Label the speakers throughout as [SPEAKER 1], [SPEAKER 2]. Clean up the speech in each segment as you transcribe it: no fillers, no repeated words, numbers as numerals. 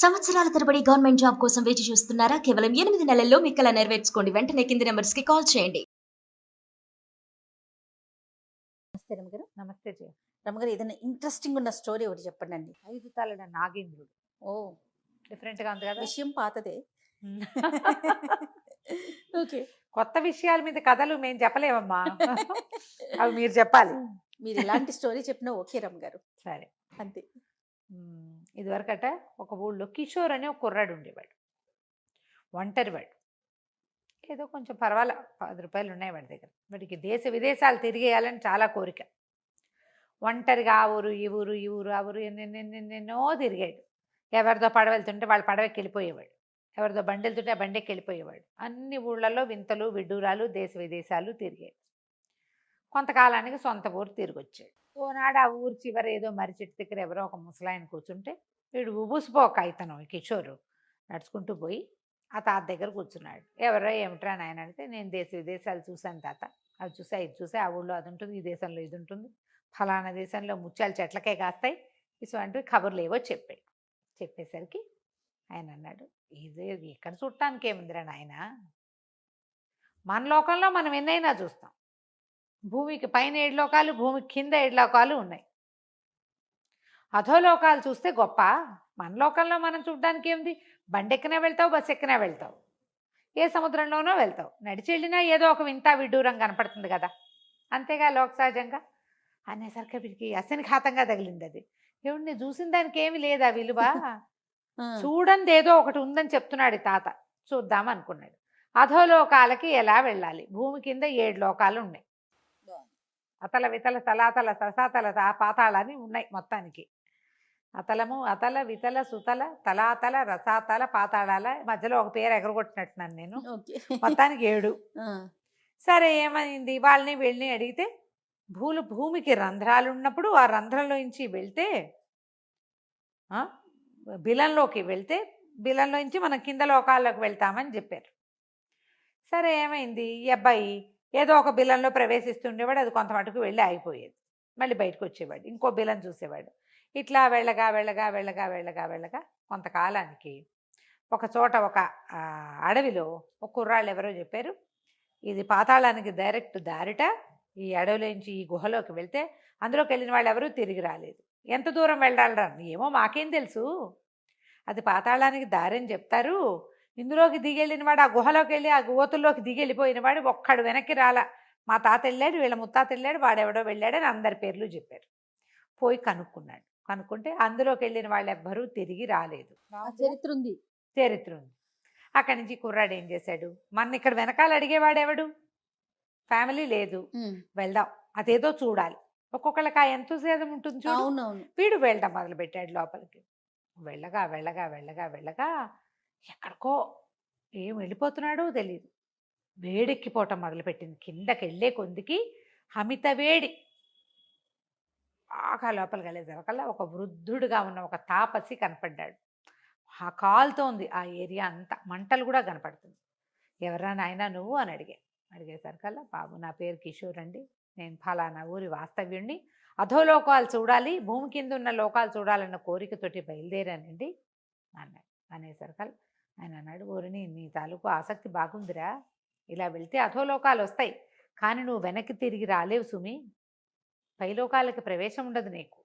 [SPEAKER 1] సంవత్సరాల తరబడి government job కోసం వేచి చూస్తున్నారా? కేవలం 8 నెలల్లో మీ కల నెరవేర్చుకోండి. వెంటనే కింది నంబర్స్‌కి కాల్ చేయండి.
[SPEAKER 2] నమస్తే రమగారు.
[SPEAKER 3] నమస్తే జయ.
[SPEAKER 2] రమగారు, ఏదైనా ఇంట్రెస్టింగ్ ఉన్న స్టోరీ ఒకటి చెప్పండి.
[SPEAKER 3] 5 తలల నాగేంద్రుడు.
[SPEAKER 2] ఓ,
[SPEAKER 3] డిఫరెంట్‌గా ఉంది కదా!
[SPEAKER 2] విషయం పాతదే.
[SPEAKER 3] హ్మ్.
[SPEAKER 2] ఓకే.
[SPEAKER 3] కొత్త విషయాల మీద కథలు మేము చెప్పలేమమ్మా. అవి మీరు చెప్పాలి.
[SPEAKER 2] మీరు ఎలాంటి స్టోరీ చెప్పినా ఓకే రమగారు,
[SPEAKER 3] సరే.
[SPEAKER 2] అంతే.
[SPEAKER 3] ఇదివరకట ఒక ఊళ్ళో కిషోర్ అనే ఒక కుర్రాడు ఉండేవాడు. ఒంటరివాడు. ఏదో కొంచెం పర్వాలా 10 రూపాయలు ఉన్నాయి వాడి దగ్గర. వాడికి దేశ విదేశాలు తిరిగేయాలని చాలా కోరిక. ఒంటరిగా ఆ ఊరు ఈ ఊరు ఈ ఊరు ఆ ఊరు ఎన్నెన్నెన్నెన్నెన్నో తిరిగాడు. ఎవరిదో పడవ వెళ్తుంటే వాళ్ళ పడవకి వెళ్ళిపోయేవాడు. ఎవరిదో బండి వెళ్తుంటే ఆ బండికి వెళ్ళిపోయేవాడు. అన్ని ఊళ్ళల్లో వింతలు విడ్డూరాలు దేశ విదేశాలు తిరిగాడు. కొంతకాలానికి సొంత ఊరు తిరిగి వచ్చాడు. ఓనాడు ఆ ఊరు చివర ఏదో మర్రి చెట్టు దగ్గర ఎవరో ఒక ముసలాయన కూర్చుంటే వీడు ఉబుసిపోక ఇతను కిషోరు నడుచుకుంటూ పోయి ఆ తాత దగ్గర కూర్చున్నాడు. ఎవరో ఏమిట్రా నాయన అంటే, నేను దేశ విదేశాలు చూశాను తాత, అవి చూసా ఇది చూసా, ఆ ఊళ్ళో అది ఉంటుంది, ఈ దేశంలో ఇది ఉంటుంది, ఫలానా దేశంలో ముత్యాలు చెట్లకే కాస్తాయి, ఇటువంటి కబుర్లు ఏవో చెప్పాడు. చెప్పేసరికి ఆయన అన్నాడు, ఇది ఇక్కడ చూడటానికి ఏముందిరా నాయన, మన లోకంలో మనం ఎన్నైనా చూస్తాం. భూమికి పైన 7 లోకాలు, భూమికి కింద 7 లోకాలు ఉన్నాయి. అధోలోకాలు చూస్తే గొప్ప, మన లోకంలో మనం చూడడానికి ఏముంది, బండి ఎక్కినా వెళ్తావు, బస్సు ఎక్కినా వెళ్తావు, ఏ సముద్రంలోనో వెళ్తావు, నడిచి వెళ్ళినా ఏదో ఒక వింత విడ్డూరం కనపడుతుంది కదా, అంతేగా లోక సహజంగా అనేసరికి వీడికి అసనిఘాతంగా తగిలింది. అది ఏమిటి చూసిన దానికి ఏమి లేదా విలువ, చూడండి ఏదో ఒకటి ఉందని చెప్తున్నాడు ఈ తాత, చూద్దాం అనుకున్నాడు. అధోలోకాలకి ఎలా వెళ్ళాలి, భూమి కింద 7 లోకాలు ఉన్నాయి. అతల వితల తలాతల ససాతల పాతాళని ఉన్నాయి మొత్తానికి. అతలము అతల వితల సుతల తలాతల రసాతల పాతాళాల మధ్యలో ఒక పేరు ఎగరగొట్టినట్టున్నాను నేను. మొత్తానికి 7. సరే ఏమైంది, వాళ్ళని వెళ్ళి అడిగితే భూమికి రంధ్రాలు ఉన్నప్పుడు ఆ రంధ్రంలోంచి వెళ్తే బిలంలోకి వెళ్తే బిలంలోంచి మనం కింద లోకాల్లోకి వెళ్తామని చెప్పారు. సరే ఏమైంది, ఈ అబ్బాయి ఏదో ఒక బిలంలో ప్రవేశిస్తుండేవాడు, అది కొంత మటుకు వెళ్ళి ఆగిపోయేది, మళ్ళీ బయటకు వచ్చేవాడు, ఇంకో బిలం చూసేవాడు. ఇట్లా వెళ్ళగా వెళ్ళగా వెళ్ళగా వెళ్ళగా వెళ్ళగా కొంతకాలానికి ఒక చోట ఒక అడవిలో ఒక కుర్రాళ్ళు ఎవరో చెప్పారు, ఇది పాతాళానికి డైరెక్ట్ దారిట, ఈ అడవిలోంచి ఈ గుహలోకి వెళ్తే అందులోకి వెళ్ళిన వాళ్ళు ఎవరూ తిరిగి రాలేదు, ఎంత దూరం వెళ్ళాలరా, ఏమో మాకేం తెలుసు, అది పాతాళానికి దారని చెప్తారు, ఇందులోకి దిగెళ్ళిన వాడు ఆ గుహలోకి వెళ్ళి ఆ గోతుల్లోకి దిగెళ్ళిపోయిన వాడు ఒక్కడు వెనక్కి రాలా, మా తాత వెళ్ళాడు, వీళ్ళ ముత్తాత వెళ్ళాడు, వాడెవడో వెళ్ళాడని అందరి పేర్లు చెప్పారు. పోయి కనుక్కుంటే అందులోకి వెళ్ళిన వాళ్ళు ఎవ్వరూ తిరిగి రాలేదు.
[SPEAKER 2] చరిత్ర ఉంది.
[SPEAKER 3] అక్కడి నుంచి కుర్రాడు ఏం చేశాడు, మన ఇక్కడ వెనకాల అడిగేవాడెవడు, ఫ్యామిలీ లేదు, వెళ్దాం అదేదో చూడాలి, ఒక్కొక్కళ్ళకి ఆ ఎంతూసియాజం ఉంటుంది చూడు. వీడు వెళ్ళడం మొదలుపెట్టాడు లోపలికి. వెళ్ళగా వెళ్ళగా వెళ్ళగా వెళ్ళగా ఎక్కడికో ఏం వెళ్ళిపోతున్నాడో తెలియదు, వేడెక్కిపోవటం మొదలుపెట్టింది. కిందకి వెళ్ళే కొందికి అమిత వేడి. బాగా లోపలికి వెళ్ళేసరికల్లా ఒక వృద్ధుడుగా ఉన్న ఒక తాపసి కనపడ్డాడు. ఆ కాలుతోంది ఆ ఏరియా అంతా, మంటలు కూడా కనపడుతుంది. ఎవరా నాయనా నువ్వు అని అడిగేసరికల్లా, బాబు నా పేరు కిషోర్ అండి, నేను ఫలానా ఊరి వాస్తవ్యుణ్ణి, అధోలోకాలు చూడాలి, భూమి కింద ఉన్న లోకాలు చూడాలన్న కోరికతోటి బయలుదేరానండి అన్నాడు. అనేసరికల్లా ఆయన అన్నాడు, ఊరిని నీ తాలూకు ఆసక్తి బాగుందిరా, ఇలా వెళ్తే అధోలోకాలు వస్తాయి, కానీ నువ్వు వెనక్కి తిరిగి రాలేవు సుమి, పైలోకాలకి ప్రవేశం ఉండదు నీకు,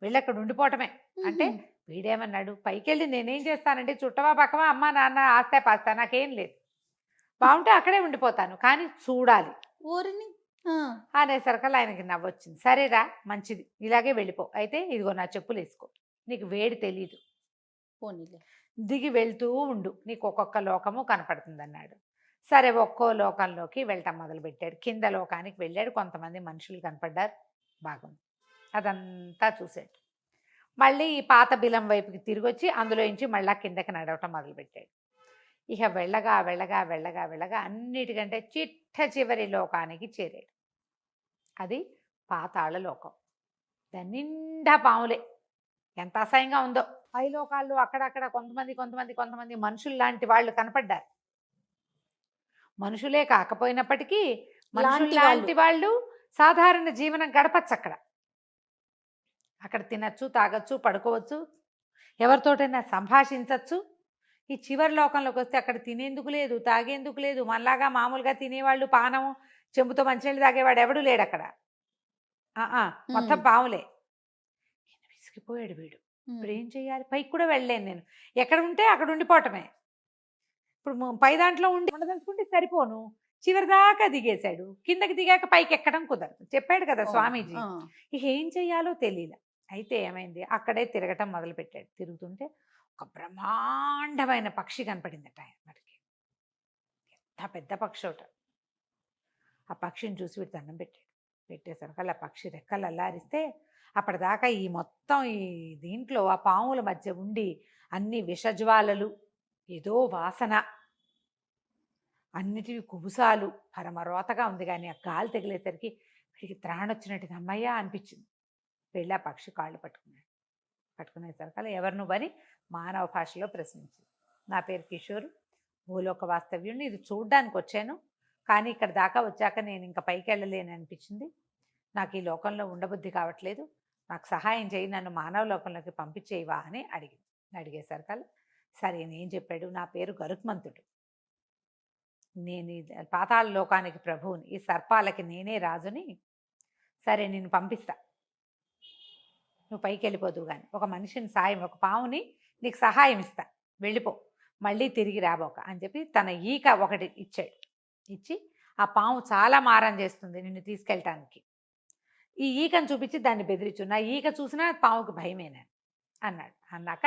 [SPEAKER 3] వెళ్ళక్కడ ఉండిపోవటమే. అంటే వీడేమన్నాడు, పైకి వెళ్ళి నేనేం చేస్తానండి, చుట్టవా పక్కవా అమ్మ నాన్న ఆస్తా పాస్తా నాకేం లేదు, బాగుంటే అక్కడే ఉండిపోతాను, కానీ చూడాలి
[SPEAKER 2] ఊరిని
[SPEAKER 3] అనేసరికల్లా ఆయనకి నవ్వొచ్చింది. సరేరా మంచిది, ఇలాగే వెళ్ళిపో, అయితే ఇదిగో నా చెప్పులు వేసుకో, నీకు వేడి తెలీదు, దిగి వెళ్తూ ఉండు, నీకు ఒక్కొక్క లోకము కనపడుతుంది అన్నాడు. సరే ఒక్కో లోకంలోకి వెళ్ళటం మొదలుపెట్టాడు. కింద లోకానికి వెళ్ళాడు, కొంతమంది మనుషులు కనపడ్డారు, బాగుంది, అదంతా చూశాడు. మళ్ళీ ఈ పాత బిలం వైపుకి తిరిగి వచ్చి అందులోంచి మళ్ళా కిందకి నడవటం మొదలుపెట్టాడు. ఇక వెళ్ళగా వెళ్ళగా వెళ్ళగా వెళ్ళగా అన్నిటికంటే చిట్ట చివరి లోకానికి చేరాడు. అది పాతాళ లోకం. దాని నిండా పాములే, ఎంత అసహ్యంగా ఉందో. పై లోకాల్లో అక్కడక్కడ కొంతమంది మనుషులు లాంటి వాళ్ళు కనపడ్డారు. మనుషులే కాకపోయినప్పటికీ మనుషులు లాంటి వాళ్ళు సాధారణ జీవనం గడపచ్చు. అక్కడ తినచ్చు, తాగొచ్చు, పడుకోవచ్చు, ఎవరితోటైనా సంభాషించవచ్చు. ఈ చివరి లోకంలోకి వస్తే అక్కడ తినేందుకు లేదు, తాగేందుకు లేదు. మనలాగా మామూలుగా తినేవాళ్ళు, పానం చెంబుతో మంచినీళ్ళు తాగేవాడు ఎవడూ లేడు అక్కడ. మొత్తం పాములే. విసిగిపోయాడు వీడు. ఇప్పుడు ఏం చెయ్యాలి? పైకి కూడా వెళ్ళలేను నేను. ఎక్కడ ఉంటే అక్కడ ఉండిపోవటమే. ఇప్పుడు పై దాంట్లో ఉండదలుచుకుంటే సరిపోను. చివరి దాకా దిగేశాడు. కిందకి దిగాక పైకి ఎక్కడం కుదరదు. చెప్పాడు కదా స్వామీజీ. ఇక ఏం చెయ్యాలో తెలియలే. అయితే ఏమైంది, అక్కడే తిరగటం మొదలుపెట్టాడు. తిరుగుతుంటే ఒక బ్రహ్మాండమైన పక్షి కనపడిందట మనకి. ఎంత పెద్ద పక్షి ఒకట. ఆ పక్షిని చూసి వీడు దండం పెట్టాడు. పెట్టేసరికి ఆ పక్షి రెక్కలు అల్లారిస్తే అప్పటిదాకా ఈ మొత్తం ఈ దీంట్లో ఆ పాముల మధ్య ఉండి అన్ని విషజ్వాలలు, ఏదో వాసన, అన్నిటివి కుబుసాలు, పరమరోతగా ఉంది. కానీ ఆ గాలి తగిలేసరికి వీడికి త్రాణొచ్చినట్టు అమ్మయ్యా అనిపించింది. వెళ్ళి ఆ పక్షి కాళ్ళు పట్టుకున్నాడు. పట్టుకునేసరికి ఎవరు నువ్వని మానవ భాషలో ప్రశ్నించింది. నా పేరు కిషోర్, భూలోక వాస్తవ్యుడిని. ఇది చూడ్డానికి వచ్చాను, కానీ ఇక్కడ దాకా వచ్చాక నేను ఇంకా పైకి వెళ్ళలేని అనిపించింది. నాకు ఈ లోకంలో ఉండబుద్ధి కావట్లేదు, నాకు సహాయం చేయి, నన్ను మానవ లోకంలోకి పంపించేయవా అని అడిగేసరికి సరే నేను చెప్పాడు, నా పేరు గరుత్మంతుడు, నేను ఈ పాతాళ లోకానికి ప్రభువుని, ఈ సర్పాలకి నేనే రాజుని. సరే నేను పంపిస్తా, నువ్వు పైకి వెళ్ళిపోదువు కానీ ఒక మనిషిని సాయం, ఒక పావుని నీకు సహాయం ఇస్తా, వెళ్ళిపో, మళ్ళీ తిరిగి రాబోక అని చెప్పి తన ఈక ఒకటి ఇచ్చాడు. ఇచ్చి ఆ పాము చాలా మారం చేస్తుంది నిన్ను తీసుకెళ్ళటానికి, ఈ ఈకను చూపించి దాన్ని బెదిరించు, నా ఈక చూసినా పాముకి భయమేనా అన్నాడు. అన్నాక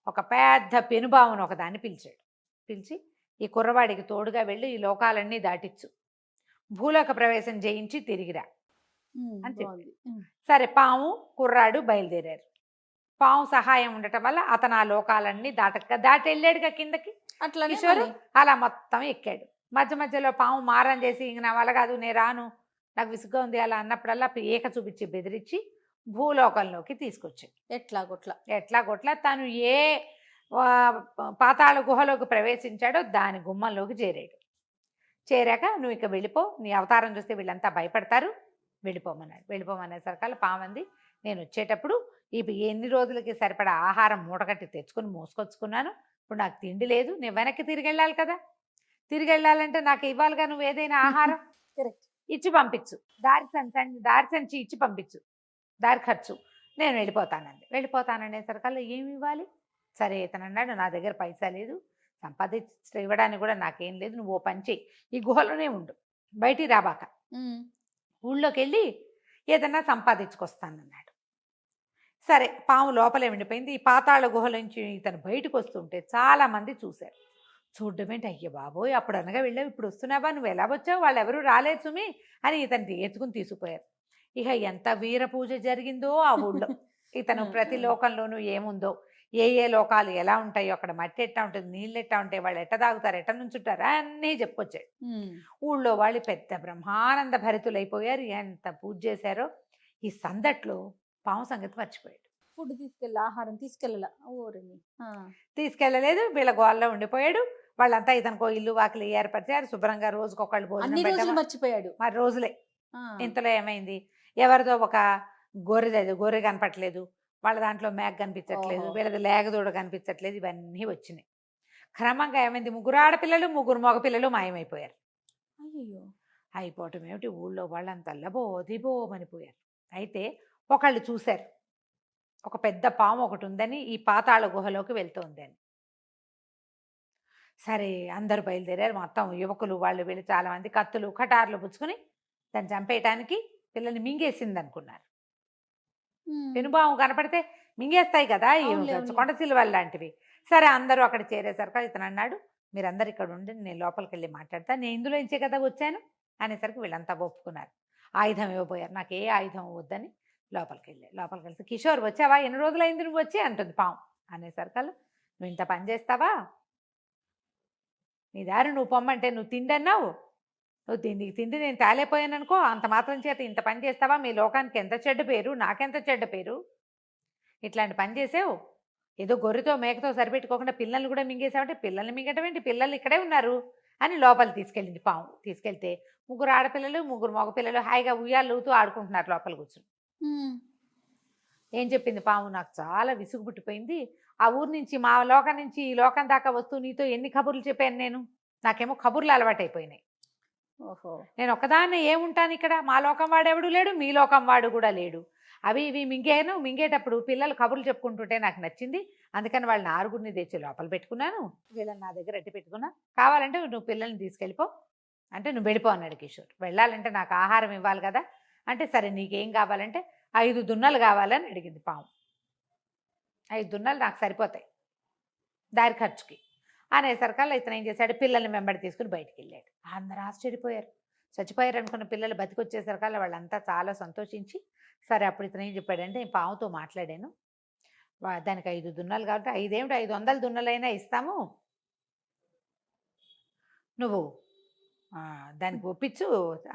[SPEAKER 3] ఒక పెద్ద పెనుబావును ఒకదాన్ని పిలిచాడు. పిలిచి ఈ కుర్రవాడికి తోడుగా వెళ్ళి ఈ లోకాలన్నీ దాటిచ్చు, భూలోక ప్రవేశం చేయించి తిరిగిరా అని చెప్పి. సరే పాము కుర్రాడు బయలుదేరారు. పాము సహాయం ఉండటం వల్ల అతను ఆ లోకాలన్నీ దాటి వెళ్ళాడుగా కిందకి.
[SPEAKER 2] అట్లా
[SPEAKER 3] కిషోరు అలా మొత్తం ఎక్కాడు. మధ్య మధ్యలో పాము మారం చేసి ఇంక నా వల్ల కాదు, నేను రాను, నాకు విసుగ్గా ఉంది అలా అన్నప్పుడల్లా ఏక చూపించి బెదిరించి భూలోకంలోకి తీసుకొచ్చాడు. ఎట్లాగొట్లా తను ఏ పాతాళ గుహలోకి ప్రవేశించాడో దాని గుమ్మంలోకి చేరాడు. చేరాక నువ్వు ఇక వెళ్ళిపో, నీ అవతారం చూస్తే వీళ్ళంతా భయపడతారు, వెళ్ళిపోమన్నాడు. వెళ్ళిపోమనేసరికల్లా పామంది, నేను వచ్చేటప్పుడు ఎన్ని రోజులకి సరిపడా ఆహారం మూటగట్టి తెచ్చుకొని మోసుకొచ్చుకున్నాను, ఇప్పుడు నాకు తిండి లేదు, నేను వెనక్కి తిరిగి వెళ్ళాలి కదా, తిరిగి వెళ్ళాలంటే నాకు ఇవ్వాలిగా నువ్వు ఏదైనా ఆహారం ఇచ్చి పంపించు, దారి సంచి ఇచ్చి పంపించు, దారి ఖర్చు, నేను వెళ్ళిపోతాననేసరికల్లా ఏమి ఇవ్వాలి? సరే ఇతను అన్నాడు, నా దగ్గర పైసా లేదు, సంపాదించి ఇవ్వడానికి కూడా నాకేం లేదు, నువ్వు ఓ పని చెయ్యి, ఈ గుహలోనే ఉండు, బయటికి రాబాక, ఊళ్ళోకి వెళ్ళి ఏదన్నా సంపాదించుకొస్తానన్నాడు. సరే పాము లోపలే ఉండిపోయింది. ఈ పాతాళ గుహల నుంచి ఇతను బయటకు వస్తుంటే చాలామంది చూశారు. చూడ్డమేంటి, అయ్య బాబోయ్ అప్పుడు అనగా వెళ్ళావు, ఇప్పుడు వస్తున్నావా, నువ్వు ఎలా వచ్చావు, వాళ్ళు ఎవరు రాలేదు సుమి అని ఇతను ఎత్తుకుని తీసుకుపోయారు. ఇక ఎంత వీర పూజ జరిగిందో ఆ ఊళ్ళో. ఇతను ప్రతి లోకంలోనూ ఏముందో, ఏ లోకాలు ఎలా ఉంటాయో, అక్కడ మట్టి ఎట్టా ఉంటుంది, నీళ్ళు ఎట్టా ఉంటాయి, వాళ్ళు ఎట్ట తాగుతారు, ఎట్ట నుంచుంటారు అన్నీ చెప్పుకొచ్చాడు. ఊళ్ళో వాళ్ళు పెద్ద బ్రహ్మానంద భరితులైపోయారు. ఎంత పూజ చేశారో. ఈ సందట్లో పాము సంగతి మర్చిపోయాడు.
[SPEAKER 2] ఫుడ్ ఆహారం
[SPEAKER 3] తీసుకెళ్ళలేదు, వీళ్ళ గోల్లో ఉండిపోయాడు. వాళ్ళంతా ఇతనికో ఇల్లు వాకిలి ఏర్పరిచారు, శుభ్రంగా రోజుకొకళ్ళు భోజనం
[SPEAKER 2] మర్చిపోయాడు.
[SPEAKER 3] మరి రోజులే. ఇంతలో ఏమైంది, ఎవరిదో ఒక గొర్రె కనపట్లేదు, వాళ్ళ దాంట్లో మేక కనిపించట్లేదు, వీళ్ళది లేగదూడ కనిపించట్లేదు, ఇవన్నీ వచ్చినాయి. క్రమంగా ఏమైంది, 3 ఆడపిల్లలు 3 మగపిల్లలు మాయమైపోయారు. అయిపోవటం ఏమిటి, ఊళ్ళో వాళ్ళంతా లబోదిబోమనిపోయారు. అయితే ఒకళ్ళు చూశారు, ఒక పెద్ద పాము ఒకటి ఉందని, ఈ పాతాళ గుహలోకి వెళ్తోంది అని. సరే అందరూ బయలుదేరారు. మొత్తం యువకులు వాళ్ళు వీళ్ళు చాలామంది కత్తులు కటార్లు పుచ్చుకుని దాన్ని చంపేయటానికి పిల్లల్ని మింగేసింది అనుకున్నారు. పెనుబాము కనపడితే మింగేస్తాయి కదా ఈ కొండ సిలువలు లాంటివి. సరే అందరూ అక్కడ చేరేసరికి ఇతను అన్నాడు, మీరందరూ ఇక్కడ ఉండి నేను లోపలికి వెళ్ళి మాట్లాడతా, నేను ఇందులో ఇంచే కదా వచ్చాను అనేసరికి వీళ్ళంతా ఒప్పుకున్నారు. ఆయుధం ఇవ్వబోయారు. నాకు ఏ ఆయుధం వద్దని లోపలికి వెళ్తే కిషోర్ వచ్చావా, ఎన్ని రోజులైంది నువ్వు వచ్చి అంటుంది పాము. అనేసరికల్లా నువ్వు ఇంత పని చేస్తావా, నీ దారి నువ్వు పొమ్మంటే నువ్వు తిండన్నావు, నువ్వు తిండి నేను తేలేపోయాను అనుకో, అంత మాత్రం చేత ఇంత పని చేస్తావా, మీ లోకానికి ఎంత చెడ్డ పేరు, నాకెంత చెడ్డ పేరు, ఇట్లాంటి పని చేసావు, ఏదో గొర్రెతో మేకతో సరిపెట్టుకోకుండా పిల్లల్ని కూడా మింగేసావంటే, పిల్లల్ని మింగటం ఏంటి, పిల్లలు ఇక్కడే ఉన్నారు అని లోపలికి తీసుకెళ్ళింది పాము. తీసుకెళ్తే 3 ఆడపిల్లలు 3 మగపిల్లలు హాయిగా ఉయ్యాలు ఊతూ ఆడుకుంటున్నారు లోపల కూర్చుని. ఏం చెప్పింది పాము, నాకు చాలా విసుగు పుట్టిపోయింది, ఆ ఊరు నుంచి మా లోకం నుంచి ఈ లోకం దాకా వస్తూ నీతో ఎన్ని కబుర్లు చెప్పాను నేను. నాకేమో కబుర్లు అలవాటైపోయినాయి.
[SPEAKER 2] ఓహో.
[SPEAKER 3] నేను ఒక్కదాన్నే ఏముంటాను ఇక్కడ, మా లోకం వాడెవడు లేడు, మీ లోకం వాడు కూడా లేడు. అవి ఇవి మింగేటప్పుడు పిల్లలు కబుర్లు చెప్పుకుంటుంటే నాకు నచ్చింది. అందుకని వాళ్ళని ఆరుగురిని తెచ్చి లోపల పెట్టుకున్నాను, వీళ్ళని నా దగ్గర అట్టి పెట్టుకున్నా. కావాలంటే నువ్వు పిల్లల్ని తీసుకెళ్ళిపో అంటే నువ్వు వెళ్ళిపో అన్నాడు కిషోర్. వెళ్ళాలంటే నాకు ఆహారం ఇవ్వాలి కదా అంటే, సరే నీకేం కావాలంటే 5 దున్నలు కావాలని అడిగింది పాము. 5 దున్నలు నాకు సరిపోతాయి దారి ఖర్చుకి అనేసరికల్లా ఇతను ఏం చేశాడు, పిల్లల్ని వెంబడి తీసుకుని బయటికి వెళ్ళాడు. అందరూ ఆశ్చర్యపోయారు. చచ్చిపోయారు అనుకున్న పిల్లలు బతికొచ్చేసరికల్లా వాళ్ళంతా చాలా సంతోషించి, సరే అప్పుడు ఇతను ఏం చెప్పాడంటే, నేను పాముతో మాట్లాడాను, దానికి 5 దున్నలు కాబట్టి 5 ఏమిటి 500 దున్నలైనా ఇస్తాము, నువ్వు దానికి ఒప్పించు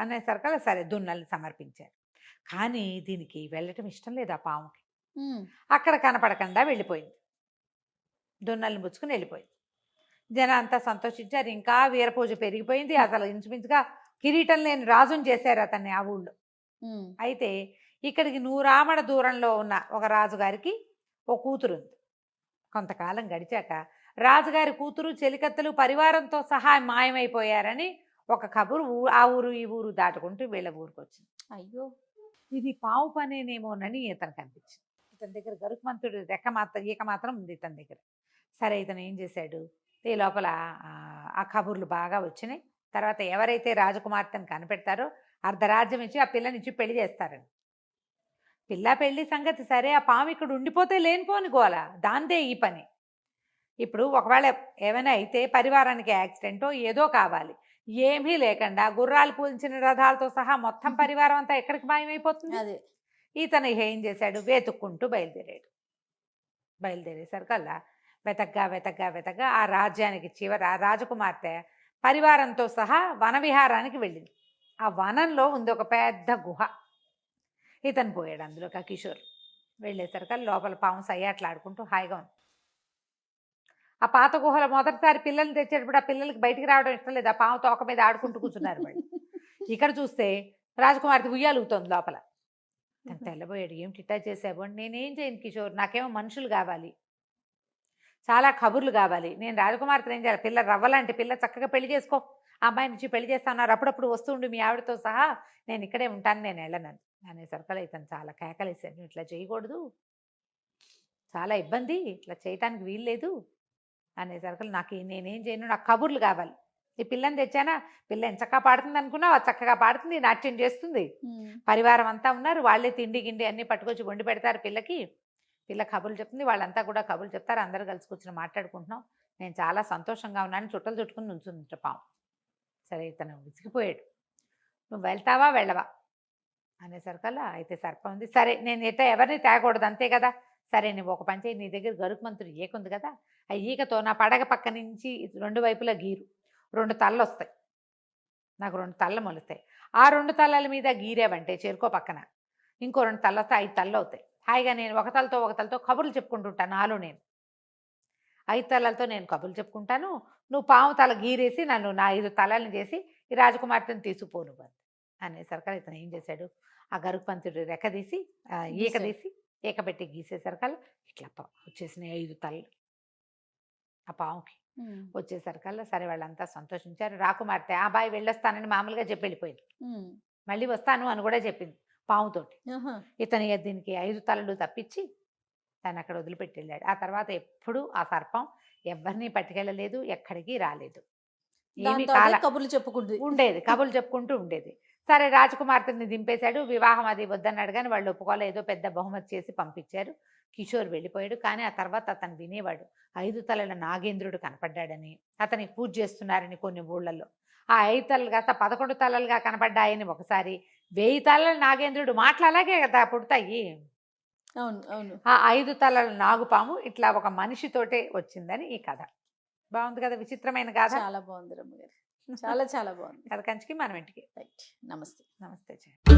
[SPEAKER 3] అనేసరికల్లా సరే దున్నల్ని సమర్పించారు. కానీ దీనికి వెళ్ళటం ఇష్టం లేదు ఆ పాముకి. అక్కడ కనపడకుండా వెళ్ళిపోయింది, దున్నల్ని పుచ్చుకుని వెళ్ళిపోయింది. జనం అంతా సంతోషించారు. ఇంకా వీరపూజ పెరిగిపోయింది. అసలు ఇంచుమించుగా కిరీటం లేని రాజుని చేశారు అతన్ని ఆ ఊళ్ళో. అయితే ఇక్కడికి 100 ఆమడ దూరంలో ఉన్న ఒక రాజుగారికి ఒక కూతురు ఉంది. కొంతకాలం గడిచాక రాజుగారి కూతురు చెలికత్తెలు పరివారంతో సహా మాయమైపోయారని ఒక కబురు ఆ ఊరు ఈ ఊరు దాటుకుంటూ వీళ్ళ ఊరికి వచ్చింది.
[SPEAKER 2] అయ్యో,
[SPEAKER 3] ఇది పావు పనేనేమోనని ఇతనికి అనిపించింది. ఇతని దగ్గర గరుత్మంతుడు ఈక మాత్రం ఉంది ఇతని దగ్గర. సరే ఇతను ఏం చేశాడు, ఈ లోపల ఆ కబుర్లు బాగా వచ్చినాయి. తర్వాత ఎవరైతే రాజకుమార్తెను కనిపెడతారో అర్ధరాజ్యం ఇచ్చి ఆ పిల్లనిచ్చి పెళ్లి చేస్తారని. పిల్ల పెళ్లి సంగతి సరే, ఆ పాము ఇక్కడ ఉండిపోతే లేనిపోని గోల, దాందే ఈ పని. ఇప్పుడు ఒకవేళ ఏమైనా అయితే పరివారానికి యాక్సిడెంటో ఏదో కావాలి, ఏమీ లేకుండా గుర్రాలు పూల్చిన రథాలతో సహా మొత్తం పరివారం అంతా ఎక్కడికి మాయమైపోతుంది.
[SPEAKER 2] అదే
[SPEAKER 3] ఇతను ఏం చేశాడు, వెతుక్కుంటూ బయలుదేరేసరికల్లా వెతగ్గా ఆ రాజ్యానికి చివర ఆ రాజకుమార్తె పరివారంతో సహా వనవిహారానికి వెళ్ళింది. ఆ వనంలో ఉంది ఒక పెద్ద గుహ. ఇతను పోయాడు అందులోకి. ఆ కిషోర్ వెళ్ళేసరికల్లా లోపల పాము సయ్యాట్లాడుకుంటూ హాయిగా ఉంది. ఆ పాత గుహలో మొదటిసారి పిల్లల్ని తెచ్చేటప్పుడు ఆ పిల్లలకి బయటికి రావడం ఇష్టం లేదు, ఆ పాము తోక మీద ఆడుకుంటూ కూర్చున్నారు వాళ్ళు. ఇక్కడ చూస్తే రాజకుమార్తె ఉయ్యాలుగుతోంది లోపల. తను తెల్లబోయాడు, ఏమిటి ఇట్టా చేసావు అంటే, నేనేం చేయను కిషోర్, నాకేమో మనుషులు కావాలి, చాలా కబుర్లు కావాలి, నేను రాజకుమార్తెను ఏం చేయాలి, పిల్ల రవ్వలాంటి పిల్ల, చక్కగా పెళ్లి చేసుకో, ఆ అమ్మాయి నుంచి పెళ్లి చేస్తాన్నారు, అప్పుడప్పుడు వస్తుండు మీ ఆవిడతో సహా, నేను ఇక్కడే ఉంటాను, నేను వెళ్ళను అనేసరికల్లా ఇతను చాలా కేకలేసాడు, ఇట్లా చేయకూడదు, చాలా ఇబ్బంది, ఇట్లా చేయటానికి వీల్లేదు అనేసరికల్లా నేనేం చేయను, నాకు కబుర్లు కావాలి. ఈ పిల్లని తెచ్చానా, పిల్ల ఎంచక్కా పాడుతుంది అనుకున్నావు, అది చక్కగా పాడుతుంది, నాట్యం చేస్తుంది, పరివారం అంతా ఉన్నారు, వాళ్ళే తిండి గిండి అన్నీ పట్టుకొచ్చి వండి పెడతారు పిల్లకి, పిల్ల కబుర్లు చెప్తుంది, వాళ్ళంతా కూడా కబుర్లు చెప్తారు, అందరూ కలిసి కూర్చొని మాట్లాడుకుంటున్నాం, నేను చాలా సంతోషంగా ఉన్నాను, చుట్టలు చుట్టుకుని నుంచుంది పాము. సరే ఇతను విసిగిపోయాడు, నువ్వు వెళ్తావా వెళ్ళవా అనేసరికల్లా అయితే సర్పం ఉంది, సరే నేను ఎవరిని తేకూడదు అంతే కదా, సరే నువ్వు ఒక పని చేయి, నీ దగ్గర గరుత్మంతుడు ఈక ఉంది కదా, ఆ ఈకతో నా పడగ పక్క నుంచి 2 వైపులా గీరు, 2 తలలు వస్తాయి, నాకు 2 తలలు మొలుస్తాయి, ఆ 2 తలల మీద గీరేవంటే చేరుకో పక్కన ఇంకో 2 తలలు వస్తాయి, 5 తలలు అవుతాయి. హాయిగా నేను ఒక తలతో కబుర్లు చెప్పుకుంటుంటాను, నాలో నేను 5 తలలతో నేను కబుర్లు చెప్పుకుంటాను, నువ్వు పాము తల గీరేసి నన్ను నా 5 తలలను చేసి ఈ రాజకుమార్తెను తీసుకుపోను అనేసరికల్లా ఇతను ఏం చేశాడు, ఆ గరుత్మంతుడు రెక్క తీసి ఈక తీసి ఈక పెట్టి గీసేసరికల్లా ఇట్లా వచ్చేసినాయి 5 తలలు ఆ పాముకి. వచ్చేసరికల్లా సరే వాళ్ళంతా సంతోషించారు. రాకుమార్తె ఆ బాయ్ వెళ్ళొస్తానని మామూలుగా చెప్పి వెళ్ళిపోయింది, మళ్ళీ వస్తాను అని కూడా చెప్పింది పాముతోటి. ఇతను దీనికి 5 తలలు తప్పించి తను అక్కడ వదిలిపెట్టి వెళ్ళాడు. ఆ తర్వాత ఎప్పుడు ఆ సర్పం ఎవరిని పట్టుకెళ్ళలేదు, ఎక్కడికి రాలేదు, ఏమి
[SPEAKER 2] కబుర్లు చెప్పుకుంటూ
[SPEAKER 3] ఉండేది. సరే రాజకుమార్తెని దింపేశాడు, వివాహం అది వద్దన్నాడు కానీ వాళ్ళు ఒప్పుకోలేదు, ఏదో పెద్ద బహుమతి చేసి పంపించారు. కిషోర్ వెళ్ళిపోయాడు. కానీ ఆ తర్వాత అతను వినేవాడు, 5 తలల నాగేంద్రుడు కనపడ్డాడని, అతనికి పూజ చేస్తున్నారని కొన్ని ఊళ్ళల్లో. ఆ 5 తలలు కాస్త 11 తలలుగా కనపడ్డాయని ఒకసారి, 1000 తలల నాగేంద్రుడు మాటలు అలాగే కదా పుడతాయి.
[SPEAKER 2] అవును అవును.
[SPEAKER 3] ఆ 5 తలల నాగుపాము ఇట్లా ఒక మనిషితోటే వచ్చిందని ఈ కథ. బాగుంది కదా, విచిత్రమైన కథ.
[SPEAKER 2] చాలా బాగుంది రమ్మగారు, చాలా చాలా బాగుంది.
[SPEAKER 3] కథ కంచికి మనం ఇంటికి.
[SPEAKER 2] రైట్, నమస్తే.
[SPEAKER 3] నమస్తే.